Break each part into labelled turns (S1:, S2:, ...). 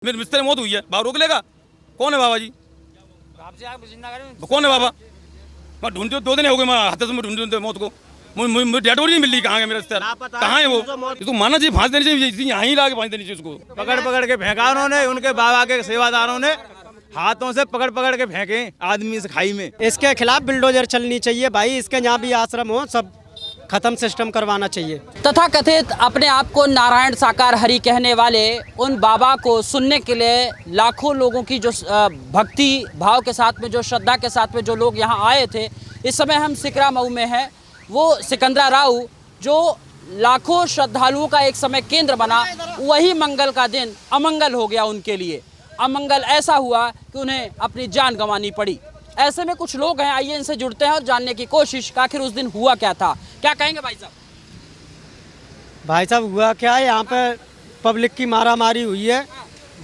S1: मेरे मिस्त्री मौत हुई है, बाबा रोक लेगा? कौन है बाबा जी? कौन है बाबा? मैं ढूंढते 2 दिन हो गए, मैं हाथ से ढूंढते मौत को, मुझे डेड बॉडी नहीं मिल रही। कहाँ है मेरा रिश्तेदार? कहाँ है वो? इसको मानना चाहिए, फांसी देनी चाहिए, यहाँ ही ला के फांसी देनी चाहिए उसको।
S2: पकड़ पकड़ के फेंका उन्होंने, उनके बाबा के सेवादारों ने हाथों से पकड़ पकड़ के फेंके आदमी से खाई में।
S3: इसके खिलाफ बिल्डोजर चलनी चाहिए भाई, इसके जहाँ भी आश्रम हो सब खत्म सिस्टम करवाना चाहिए।
S4: तथाकथित अपने आप को नारायण साकार हरि कहने वाले उन बाबा को सुनने के लिए लाखों लोगों की जो भक्ति भाव के साथ में, जो श्रद्धा के साथ में जो लोग यहाँ आए थे। इस समय हम सिकरा मऊ में हैं। वो सिकंदरा राव जो लाखों श्रद्धालुओं का एक समय केंद्र बना, वही मंगल का दिन अमंगल हो गया उनके लिए। अमंगल ऐसा हुआ कि उन्हें अपनी जान गंवानी पड़ी। ऐसे में कुछ लोग हैं, आइए इनसे जुड़ते हैं और जानने की कोशिश कि आखिर उस दिन हुआ क्या था। क्या कहेंगे भाई साहब?
S3: भाई साहब हुआ क्या है, यहाँ पे पब्लिक की मारामारी हुई है।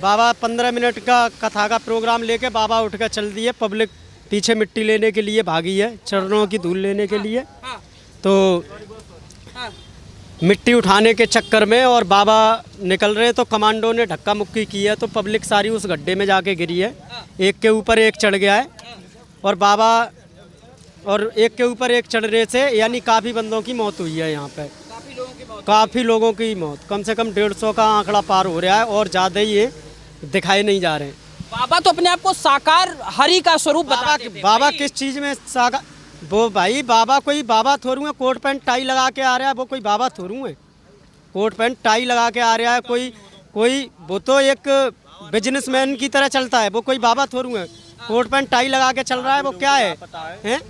S3: बाबा 15 मिनट का कथा का प्रोग्राम लेके बाबा उठ कर चल दिए। पब्लिक पीछे मिट्टी लेने के लिए भागी है, चरणों की धूल लेने के लिए। तो मिट्टी उठाने के चक्कर में और बाबा निकल रहे तो कमांडो ने धक्का मुक्की की है, तो पब्लिक सारी उस गड्ढे में जाके गिरी है। एक के ऊपर एक चढ़ गया है और बाबा और एक के ऊपर एक चढ़ने से यानी काफ़ी बंदों की मौत हुई है यहाँ पे। काफ़ी लोगों की मौत, कम से कम 150 का आंकड़ा पार हो रहा है और ज़्यादा ही ये दिखाई नहीं जा रहे हैं।
S4: बाबा तो अपने आप को साकार हरि का स्वरूप बताते थे।
S3: बाबा किस चीज़ में साकार? वो भाई बाबा कोई बाबा थोड़ू है, कोट पैंट टाई लगा के आ रहा है, वो कोई बाबा थोड़ू है। कोट पैंट टाई लगा के आ रहा है कोई वो तो एक बिजनेसमैन की तरह चलता है, वो कोई बाबा थोड़ू है। कोट पैंट टाई लगा के चल रहा है, वो क्या है? हैं?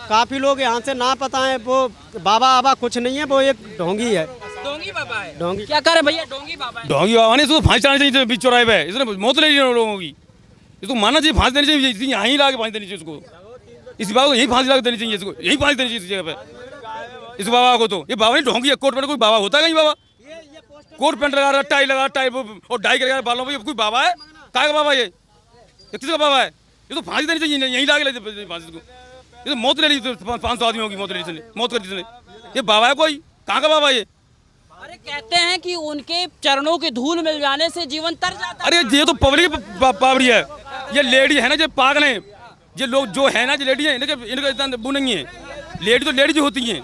S3: काफ़ी लोग यहाँ से ना पता है, वो बाबा कुछ नहीं है, वो एक ढोंगी है।
S4: डोंगी बाबा है।
S3: डोंगी
S4: क्या करे भैया? डोंगी बाबा है।
S1: ढोंगी बाबा ने इसको फांसी चढ़ानी चाहिए बीच चौराहे पे। इसने मौत ले ली लोगों की, इसको मानना चाहिए, फांसी देनी चाहिए, यहाँ ही ला के फांसी देनी चाहिए उसको। इस बाबा को यही फांसी ला के देनी चाहिए, इसको यही फांसी देनी चाहिए इस जगह पे। इस बाबा को तो ये बाबा नहीं, ढोंगी है। कोट पैंट कोई बाबा होता है कहीं? बाबा कोट पैंट लगा रहा, टाई लगा, टाई और डाई कर बालों में, कोई बाबा है? क्या का बाबा? ये किसका बाबा है? ये तो फांसी देनी चाहिए, यहीं ला के फांसी को। ये तो मौत ले ली, 500 आदमियों की मौत ले ली, मौत कर दी इसने। ये बाबा है कोई? कहाँ का बाबा ये?
S4: अरे कहते हैं कि उनके चरणों की धूल मिल जाने से जीवन तर जाता है।
S1: अरे ये तो पब्लिक पावरी है। ये लेडी है ना जो पागल है, ये लोग जो है ना, जो लेडी है, इनका इतना वो नहीं है। लेडी तो लेडी जो होती हैं,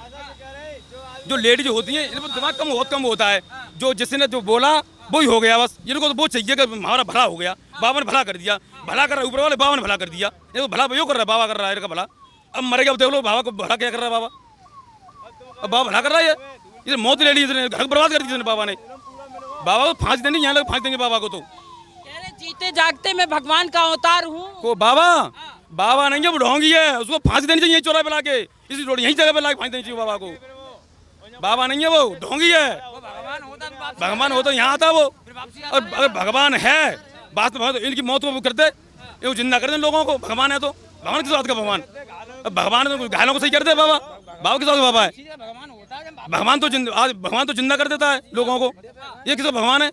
S1: जो लेडी जो होती हैं, इनका दिमाग कम होता है। जो जिसने जो बोला वही हो गया बस। इनको तो वो चाहिए कि हमारा भला हो गया, बाबा ने भला कर दिया। भला कर रहा है ऊपर वाले, बाबा ने भला कर दिया। ये तो भला वो कर रहा है, बाबा कर रहा है इनका भला। अब मर गया, अब देख लो बाबा को भला क्या कर रहा है बाबा। अब बाबा भला कर रहा है, ये मौत ले ली इसने, घर बर्बाद कर दी बाबा ने। बाबा को फांसी देनी, यहाँ लोग फांसी देंगे बाबा को। तो
S4: कह रहे जीते जागते मैं भगवान का अवतार हूँ।
S1: को बाबा नहीं है, वो ढोंगी है। उसको फांसी देनी चाहिए चौराहे पे लाके, इसी रोड यही जगह पे लाके फांसी देनी चाहिए बाबा को। बाबा नहीं है, वो ढोंगी है। भगवान हो तो यहाँ आता वो। और अगर भगवान है बात में तो इनकी मौत को करते, ये जिंदा कर दे लोगों को। भगवान है तो भगवान किस बात का भगवान? अब भगवान तो घायलों को सही कर दे बाबा। बाबा किस बात का बाबा है? भगवान तो जिंदा कर देता है लोगों को। ये किसका भगवान है?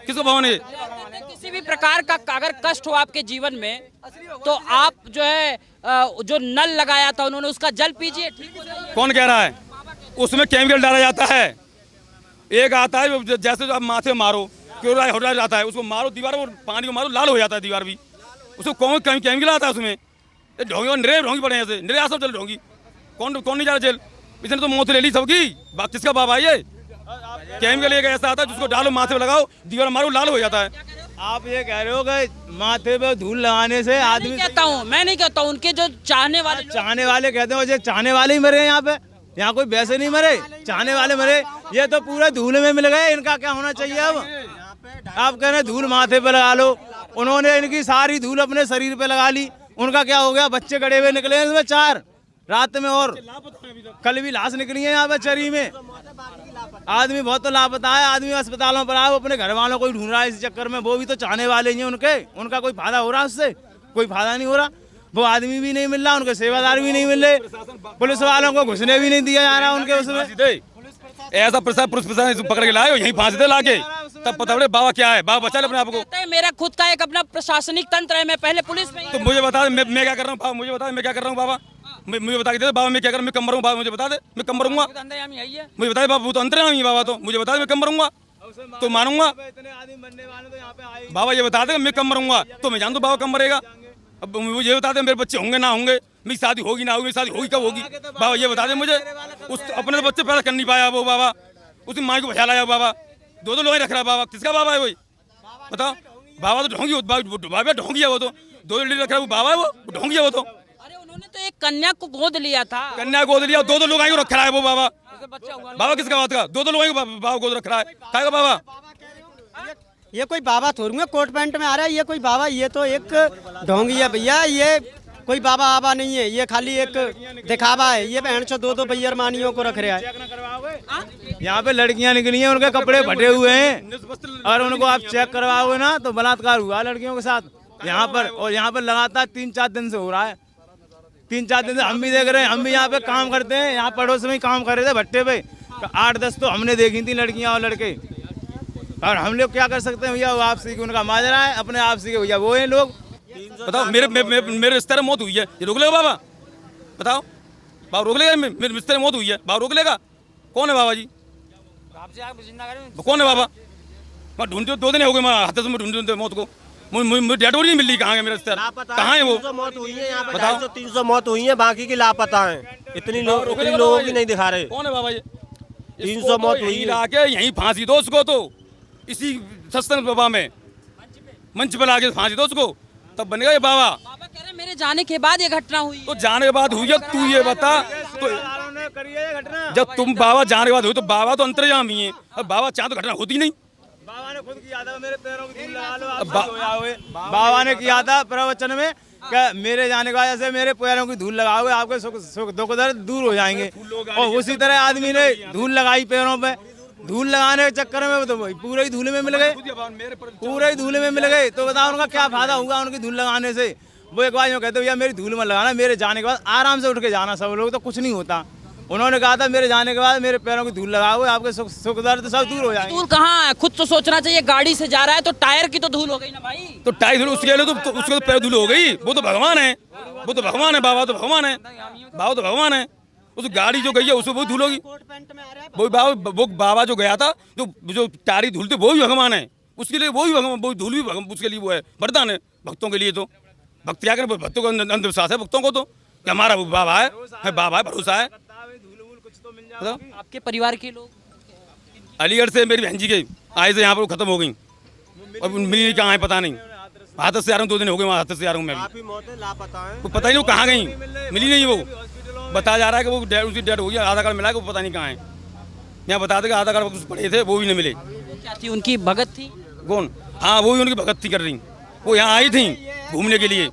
S1: किसका भगवान है?
S4: किसी भी प्रकार का अगर कष्ट हो आपके जीवन में तो आप जो है जो नल लगाया था उन्होंने, उसका जल पीजिए, ठीक हो जाएगा।
S1: कौन कह रहा है? उसमें केमिकल डाला जाता है। एक आता है जैसे आप माथे मारो, क्लोराइड हो जाता है, उसको मारो दीवार को, पानी को मारो, लाल हो जाता है दीवार भी। उसको कौन केमिकल आता है उसमें? ढोंगी निरे ढोंगी पड़े ऐसे, निरे सब चल ढोंगी। कौन नहीं जा रहा जेल? इसने तो मौत ले ली सबकी। किसका बाबा है ये? केमिकल एक ऐसा आता है जिसको डालो, माथे पे लगाओ, दीवार मारो, लाल हो जाता है।
S2: आप ये कह रहे हो कि माथे पे धूल लगाने से आदमी?
S4: मैं नहीं कहता हूँ, उनके जो चाहने वाले
S2: कहते हैं, जो चाहने वाले ही मरे यहाँ पे। यहाँ कोई वैसे नहीं मरे, चाहने वाले मरे। ये तो पूरे धूल में मिल गए। इनका क्या होना चाहिए? अब आप कह रहे हैं धूल माथे पे लगा लो, उन्होंने इनकी सारी धूल अपने शरीर पे लगा ली। उनका क्या हो गया? बच्चे गड़े हुए निकले इसमें 4 रात में, और कल भी लाश निकली है यहाँ पे चरी में। आदमी बहुत तो लापता है। आदमी अस्पतालों पर आए, वो अपने घर वालों को ढूंढ रहा है इस चक्कर में। वो भी तो चाहने वाले ही हैं उनका कोई फायदा हो रहा है उससे? कोई फायदा नहीं हो रहा। वो आदमी भी नहीं मिल रहा, उनके सेवादार भी नहीं मिल रहे, पुलिस वालों को घुसने भी नहीं दिया जा रहा उनके उसमें।
S1: ऐसा पुलिस प्रशासन पकड़ के लाए, यहीं फांसी दे लाके, तब पता पड़े बाबा क्या है। बाबा बचा ले अपने आप को।
S4: मेरा खुद का एक अपना प्रशासनिक तंत्र है, मैं पहले पुलिस में।
S1: तो मुझे बता दे मैं क्या कर रहा हूँ बाबा? मुझे बता दे मैं क्या कर रहा हूँ बाबा? मुझे बता के दे बाबा मैं क्या कर रहा हूँ? मैं कम मरूंगा बाबा? मुझे बता दे मैं कम मरूंगा। मुझे बता दे बाबा, वो तो अंतर्यामी बाबा, तो मुझे बता दे मैं कम मरूंगा। तो मानूंगा।
S2: इतने आदमी मरने वाले तो यहाँ पे आए।
S1: बाबा ये बता दे मैं कब मरूंगा, तो मैं जान दो बाबा कब मरेगा। अब वो ये बता दे मेरे बच्चे होंगे ना होंगे, मेरी शादी होगी ना होगी, मेरी शादी होगी कब होगी, बाबा ये बता दे मुझे। उस अपने बच्चे पैदा कर नहीं पाया वो बाबा, उसकी माँ को बचा लाया बाबा, दो लोग रख रहा बाबा, किसका बाबा है वही बताओ। बाबा तो ढोंगी, बाबा ढोंगी है वो, तो दो रख रहा है वो बाबा है, वो ढोंगी है वो तो।
S4: अरे उन्होंने तो एक कन्या को गोद लिया था।
S1: कन्या गोद लिया, दो लोग आएंगे रख रहा है वो बाबा। बाबा किसका बात का, दो लोग आएंगे बाबा गोद रख रहा है, खाएगा बाबा।
S3: ये कोई बाबा थोड़ी है कोट पैंट में आ रहा है, ये कोई बाबा, ये तो एक ढोंगी है भैया, ये कोई बाबा आबा नहीं है, ये खाली एक दिखावा है। ये बहन चो दो बैयर मानियों को रख रहा है।
S2: यहाँ पे लड़कियाँ निकली हैं, उनके कपड़े फटे हुए हैं, और उनको आप चेक करवाओगे ना तो बलात्कार हुआ लड़कियों के साथ यहाँ पर। और यहाँ पर लगातार 3-4 दिन से हो रहा है, 3-4 दिन से हम भी देख रहे हैं। हम भी यहाँ पे काम करते हैं, यहाँ पड़ोस में ही काम कर रहे थे भट्टे पे, 8-10 तो हमने देखी थी लड़कियाँ और लड़के। और हम लोग क्या कर सकते हैं भैया, वो आपसी की उनका माजरा है, अपने आपसी के भैया वो हैं लोग।
S1: बताओ मेरे रिश्तेदार मौत हुई है, ये रोक लेगा बाबा? बताओ बाबा रोक लेगा? मेरे रिश्तेदार मौत हुई है, बाबा रोक लेगा? कौन है बाबा जी, कौन है बाबा? मैं ढूंढते 2 दिन हो गए, मैं हाथ से ढूंढते मौत को, मुझे डेड बॉडी नहीं मिल रही। कहाँ है मेरे रिश्तेदार, कहाँ है वो?
S5: मौत हुई है यहाँ पे, 250-300 मौत हुई है, बाकी की लापता है। इतनी लोगों की नहीं दिखा रहे।
S1: कौन है बाबा ये?
S5: 300 मौत हुई है,
S1: लाके यहीं फांसी दो उसको, तो इसी सत्संग बाबा में मंच पर लाके फांसी दो उसको, तब बनेगा ये बाबा।
S4: बाबा कह रहे मेरे जाने के बाद ये घटना हुई।
S1: तो जाने के बाद हुई है, तू ये बता। तो जब तुम बाबा जाने के बाद हुई तो बाबा तो अंतर्यामी है, और बाबा चाहे तो घटना होती नहीं।
S2: बाबा ने खुद किया था, मेरे पैरों की धूल लगा लो। बाबा ने किया था प्रवचन में कि मेरे जाने के बाद ऐसे मेरे पैरों की धूल लगाओगे, आपके सुख दुख दर्द दूर हो जाएंगे। और उसी तरह आदमी ने धूल लगाई पैरों पे, धूल लगाने के चक्कर में वो तो पूरे ही धूल में मिल गए, पूरे ही धूल में मिल गए। तो बताओ उनका क्या फायदा होगा उनकी धूल लगाने से? वो एक बार यूँ कहते भैया मेरी धूल में लगाना, मेरे जाने के बाद आराम से उठ के जाना, सब लोग तो कुछ नहीं होता। उन्होंने कहा था मेरे जाने के बाद मेरे पैरों की धूल लगाओ, आपके सुख दर्द सब दूर हो जाएंगे।
S4: धूल कहाँ है, खुद तो सोचना चाहिए, गाड़ी से जा रहा है तो टायर की तो धूल हो गई ना भाई।
S1: तो टाई धूल उसके लिए तो उसके पैर धूल हो गई, वो तो भगवान है, वो तो भगवान है, बाबा तो भगवान है, बाबा तो भगवान है। उस गाड़ी जो गई है उसमें बहुत धूल होगी। वो बाबा जो गया था, जो टारी धूल थी वो भी भगवान है, उसके लिए वो भी भगवान, वो धूल भी उसके लिए वो है, वरदान है भक्तों के लिए। तो भक्त क्या करें, भक्तों को अंधविश्वास है भक्तों को, तो कि हमारा वो बाबा है, बाबा है, भरोसा है।
S4: आपके परिवार के लोग
S1: अलीगढ़ से मेरी बहन जी के आए थे यहाँ पर, खत्म हो गई, और मिली कहाँ है पता नहीं। हाथस से आ रहा हूँ, 2 दिन हो गए वहाँ हाथस से आ रहा हूँ मैं, वो पता नहीं वो कहाँ गई, मिली नहीं। वो बताया जा रहा है कि वो उसकी डेथ हो गई, आधार कार्ड मिला कि वो पता नहीं कहाँ है। यहाँ बता दें कि आधार कार्ड कुछ पड़े थे वो भी नहीं मिले।
S4: क्या थी उनकी भगत थी?
S1: कौन? हाँ वो ही उनकी भगत थी कर रही, वो यहाँ आई थी घूमने के लिए।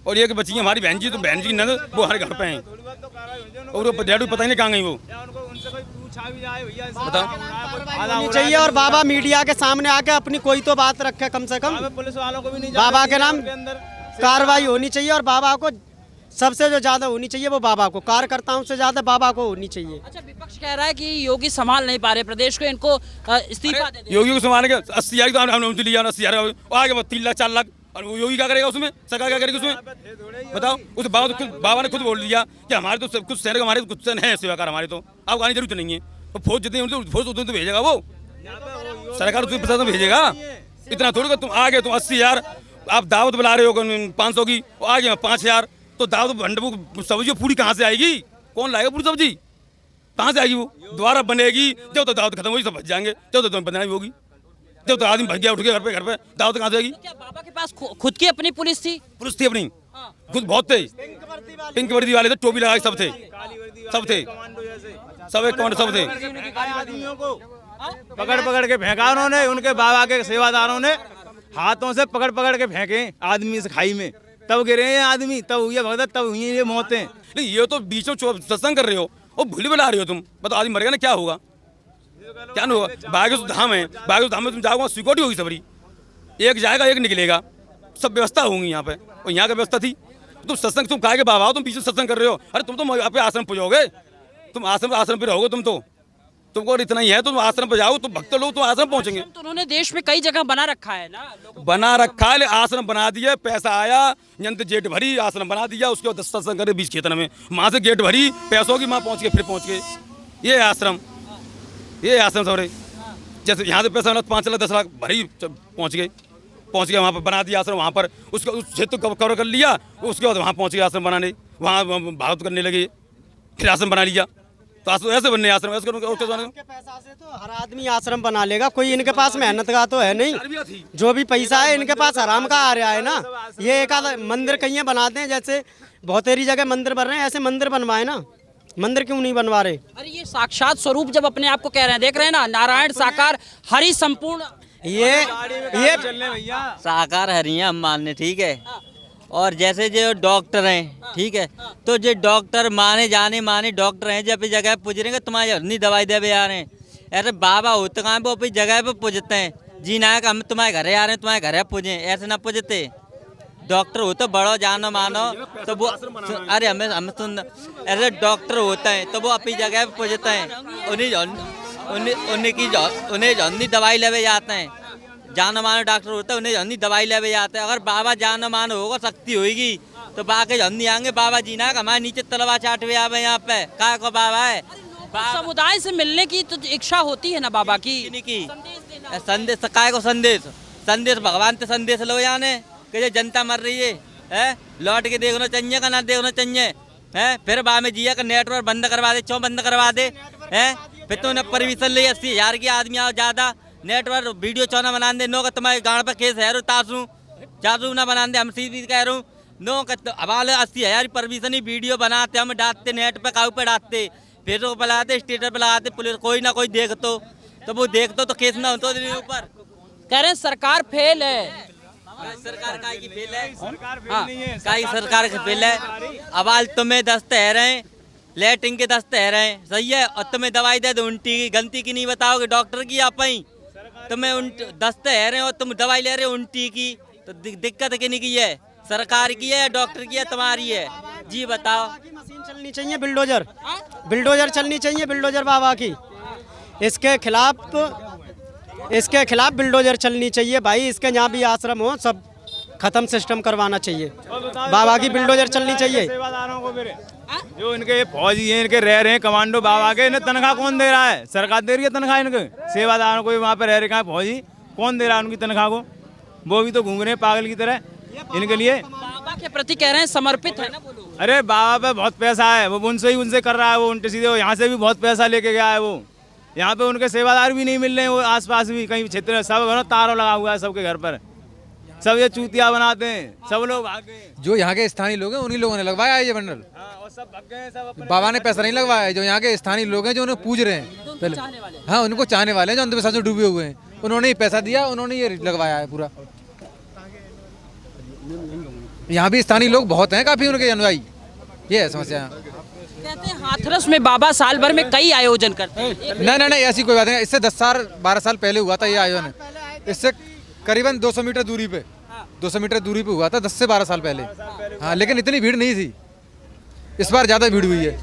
S1: और एक बच्ची हमारी बहन जी, तो बहन जी की नजर वो हमारे घर पे हैं, और वो डैड पता ही नहीं कहाँ गई वो।
S3: होनी चाहिए, और बाबा मीडिया के सामने आके अपनी कोई तो बात रखे, कम से कम
S2: पुलिस वालों को भी नहीं
S3: बाबा के नाम कार्रवाई होनी चाहिए। और बाबा को सबसे जो ज्यादा होनी चाहिए वो बाबा को, कार्यकर्ताओं से ज्यादा बाबा को होनी चाहिए।
S4: अच्छा, विपक्ष कह रहा है कि योगी संभाल नहीं पा रहे प्रदेश को, इनको इस्तीफा दे दे।
S1: योगी को संभालने के 80,000 तो हमने लिया, 80,000 आगे 3 लाख 4 लाख, और वो योगी क्या करेगा उसमें, सरकार क्या करेगी उसमें? बताओ। उस बाबा ने खुद बोल दिया कि हमारे तो कुछ शहर हमारे कुछ है सेवाकार हमारे, तो अब आने जरूरत नहीं है। तो फौज जितनी उनसे फौज उतनी तो भेजेगा वो, सरकार उतनी प्रशासन भेजेगा। इतना थोड़ी कि तुम आ गए, तुम 80,000 आप दावत बुला रहे हो 500 की, आ गए 5,000, तो दावत भंड सब्जी पूरी कहाँ से आएगी? कौन लाएगा पूरी सब्जी? कहाँ से आएगी? वो दोबारा बनेगी जब तो दावत खत्म होगी, सब बच जाएंगे, जब तो बनाई होगी, जब तो आदमी भग गया उठ के घर पे दावत कहाँ से आएगी?
S4: क्या बाबा के पास खुद की अपनी पुलिस थी?
S1: पुलिस थी अपनी, खुद बहुत थे, पिंक वर्दी वाले थे, टोपी लगा के सब थे, सब थे, सब एक कमांडो सब थे।
S2: आदमियों को पकड़ पकड़ के फेंका उन्होंने, उनके बाबा के सेवादारों ने हाथों से पकड़ पकड़ के फेंके आदमी से खाई में, तब गिरे हैं आदमी, तब हुई है भगदड़, तब हुई ये मौतें।
S1: नहीं ये तो बीच में सत्संग कर रहे हो और भूल बुला रहे हो तुम, बताओ आदमी मरेगा ना, क्या होगा? क्या नहीं होगा? बागेश्वर धाम है, बागेश्वर धाम में तुम जाओगे सिक्योरिटी होगी सबरी, एक जाएगा एक निकलेगा, सब व्यवस्था होंगी यहाँ पे, और यहाँ की व्यवस्था थी। तुम सत्संग तुम कहा के बाबा हो, तुम बीच में सत्संग कर रहे हो, अरे तुम तो आप आश्रम पहुँचोगे, तुम आश्रम पे रहोगे, तुमको अगर इतना ही है तो तुम आश्रम पे जाओ, तो भक्त लोग तो आश्रम पहुँचेंगे।
S4: तो उन्होंने देश में कई जगह बना रखा है ना,
S1: बना रखा है, आश्रम बना दिया, पैसा आया, यंत्र जेट भरी, आश्रम बना दिया, उसके बाद 10 सत्संग करे 20 खेतन में, वहाँ से गेट भरी, पैसों की वहाँ पहुँच के फिर पहुँच गए। ये आश्रम सबरे जैसे यहाँ से पैसा 5 लाख 10 लाख भरी पहुँच गए वहाँ पर बना दिया आश्रम, वहाँ पर उसका उस क्षेत्र को कवर कर लिया, उसके बाद वहाँ पहुँच गए आश्रम बनाने, वहाँ भागवत करने लगे, फिर आश्रम बना लिया। तो ऐसे बनने आश्रम, ऐसे
S3: इनके पैसा से तो हर आदमी आश्रम बना लेगा, कोई इनके पास मेहनत का तो है नहीं, जो भी पैसा है इनके पास हराम का आ रहा है ना। ये एक आधा मंदिर कहीं बनाते हैं, जैसे बहुत सारी जगह मंदिर बन रहे हैं, ऐसे मंदिर बनवाए ना, मंदिर क्यों नहीं बनवा रहे?
S4: अरे ये साक्षात स्वरूप जब अपने आप को कह रहे हैं, देख रहे हैं ना, नारायण साकार हरि संपूर्ण,
S3: ये
S6: साकार हरी हैं हम मानने, ठीक है। और जैसे जो डॉक्टर हैं, ठीक है, तो जो डॉक्टर माने डॉक्टर हैं, जब जगह पुज रहे हैं तुम्हारे अपनी दवाई दे आ रहे हैं, ऐसे बाबा होते कहाँ पे अपनी जगह पे पुजते हैं, जी ना हम तुम्हारे घरे आ रहे हैं तुम्हारे घरे पुजे, ऐसे ना पुजते। डॉक्टर होते बड़ो जानो मानो तो वो, अरे हमें सुन, ऐसे डॉक्टर होते हैं तो वो अपनी जगह पे पुजते हैं, उन्हें जल्दी दवाई लेवे जाते हैं। जान मानो डॉक्टर होता है उन्हें जल्दी दवाई लेवे जाते हैं। अगर बाबा जान मानो होगा, शक्ति होगी तो बाकी जल्दी आएंगे। बाबा जी ना हमारे नीचे तलवा चाटवे आवे यहाँ पे, काय को बाबा है।
S4: समुदाय से मिलने की तो इच्छा होती है ना बाबा की,
S6: संदेश काय को संदेश भगवान से संदेश लो जाने कि जनता मर रही है, लौट के देखना चाहिए का ना देखना चाहिए है। फिर बाद में जिया का नेटवर्क बंद करवा दे, क्यों बंद करवा दे है? फिर तो उन्हें परमिशन ले 80,000 की आदमी आओ ज्यादा नेटवर्क वीडियो चौना बना दे, नो का तुम्हारे गाँव पे केस है तासू ना बना दे, हम सीधी कह रहा हूँ, नो का हवाले 80,000 परमिशन ही वीडियो बनाते, हम डालते नेट पे, काऊ पे डालते, फेसबुक पे लगाते, स्टेटस पे लगाते, पुलिस कोई ना कोई देख तो वो देख तो केस ना हो तो ऊपर
S4: कह रहे हैं सरकार फेल है।
S6: सरकार का की फेल है, सरकार का फेल है। अवाल तुम्हें 10 तह रहे हैं, लेटिंग के 10 तह रहे हैं, सही है, और तुम्हें दवाई दे दो उल्टी की, गलती की नहीं बताओगे, डॉक्टर की आप ही तुम्हें 10 तह रहे हो, तुम दवाई ले रहे हो उल्टी की, तो दिक्कत किन्हीं की है, सरकार की है या डॉक्टर की है, तुम्हारी है? जी बताओ।
S3: मशीन चलनी चाहिए, बिल्डोजर चलनी चाहिए, बिल्डोजर बाबा की, इसके खिलाफ बिल्डोजर चलनी चाहिए भाई। इसके यहाँ भी आश्रम हो, सब खत्म सिस्टम करवाना चाहिए, बाबा की बिल्डोजर चलनी चाहिए।
S2: सेवादारों को फिर जो इनके फौजी हैं, इनके रह रहे हैं कमांडो बाबा के, इन्हें तनख्वाह कौन दे रहा है? सरकार दे रही है तनख्वाह इनके सेवादारों को, वहाँ पे रह रहे हैं फौजी, कौन दे रहा है उनकी तनख्वाह को? वो भी तो घूम रहे हैं पागल की तरह इनके लिए।
S4: बाबा के प्रति कह रहे हैं समर्पित है ना वो लोग।
S2: अरे बाबा पे बहुत पैसा है, वो उनसे कर रहा है, वो उल्टे सीधे यहाँ से भी बहुत पैसा लेके गया है वो। यहाँ पे उनके सेवादार भी नहीं मिल रहे हैं, वो आसपास भी कहीं क्षेत्र सब तारों लगा हुआ है सबके घर पर, सब ये चूतिया बनाते हैं, सब लोग भाग गए।
S7: जो यहाँ के स्थानीय लोग हैं उन्हीं लोगों ने लगवाया है ये बंडल,
S2: और सब भाग गए, सब
S7: बाबा ने पैसा नहीं लगवाया है। जो यहाँ के स्थानीय लोग हैं जो उन्हें पूज रहे हैं पहले, हाँ उनको चाहने वाले हैं जो अंधविश्वास में डूबे हुए हैं, उन्होंने ही पैसा दिया, उन्होंने ये लगवाया है पूरा। यहाँ भी स्थानीय लोग बहुत हैं, काफी उनके अनुयायी, ये है समस्या।
S4: कहते हैं हाथरस में बाबा साल भर में कई आयोजन करते हैं।
S7: नहीं ऐसी कोई बात नहीं, इससे 10-12 साल पहले हुआ था ये आयोजन, इससे करीबन 200 मीटर दूरी पे, 200 मीटर दूरी पे हुआ था 10 से 12 साल पहले। हाँ लेकिन इतनी भीड़ नहीं थी, इस बार ज़्यादा भीड़ हुई है।